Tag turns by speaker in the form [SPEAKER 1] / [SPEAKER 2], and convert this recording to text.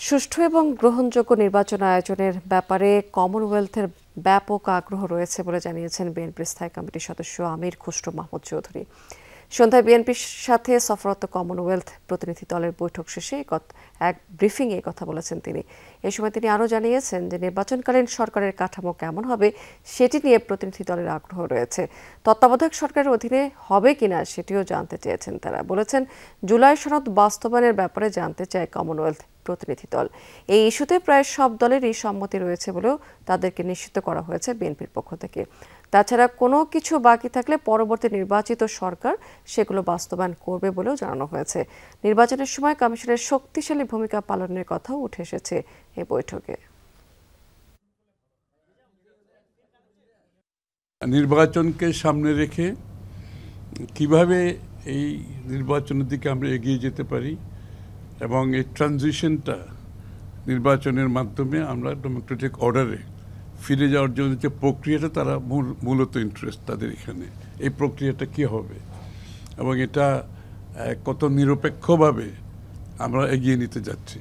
[SPEAKER 1] সুষ্ঠু এবং গ্রহণযোগ্য নির্বাচন আয়োজনের ব্যাপারে কমনওয়েলথের ব্যাপক আগ্রহ রয়েছে বলে জানিয়েছেন বিএনপির স্থায়ী কমিটির সদস্য আমির খুসরো মাহমুদ চৌধুরী। সন্ধ্যায় বিএনপির সাথে সফররত কমনওয়েলথ প্রতিনিধি দলের বৈঠক শেষে এক ব্রিফিংয়ে কথা বলেছেন তিনি। এ সময় তিনি আরও জানিয়েছেন যে নির্বাচনকালীন সরকারের কাঠামো কেমন হবে সেটি নিয়ে প্রতিনিধি দলের আগ্রহ রয়েছে। তত্ত্বাবধায়ক সরকারের অধীনে হবে কিনা সেটিও জানতে চেয়েছেন তারা। বলেছেন, জুলাই সনদ বাস্তবায়নের ব্যাপারে জানতে চায় কমনওয়েলথ প্রতিনিধি দল। এই ইস্যুতে প্রায় সব দলেরই সম্মতি রয়েছে বলেও তাদেরকে নিশ্চিত করা হয়েছে বিএনপির পক্ষ থেকে। তাছাড়া কোনো কিছু বাকি থাকলে পরবর্তী নির্বাচিত সরকার সেগুলো বাস্তবায়ন করবে বলেও জানানো হয়েছে। নির্বাচনের সময় কমিশনের শক্তিশালী ভূমিকা পালনের কথাও উঠে এসেছে এই বৈঠকে।
[SPEAKER 2] নির্বাচনকে সামনে রেখে কিভাবে এই নির্বাচনের দিকে আমরা এগিয়ে যেতে পারি এবং এই ট্রানজিশনটা নির্বাচনের মাধ্যমে আমরা ডেমোক্রেটিক অর্ডারে ফিরে যাওয়ার জন্য যে প্রক্রিয়াটা তারা মূলত ইন্টারেস্ট তাদের এখানে, এই প্রক্রিয়াটা কী হবে এবং এটা কত নিরপেক্ষভাবে আমরা এগিয়ে নিতে যাচ্ছি।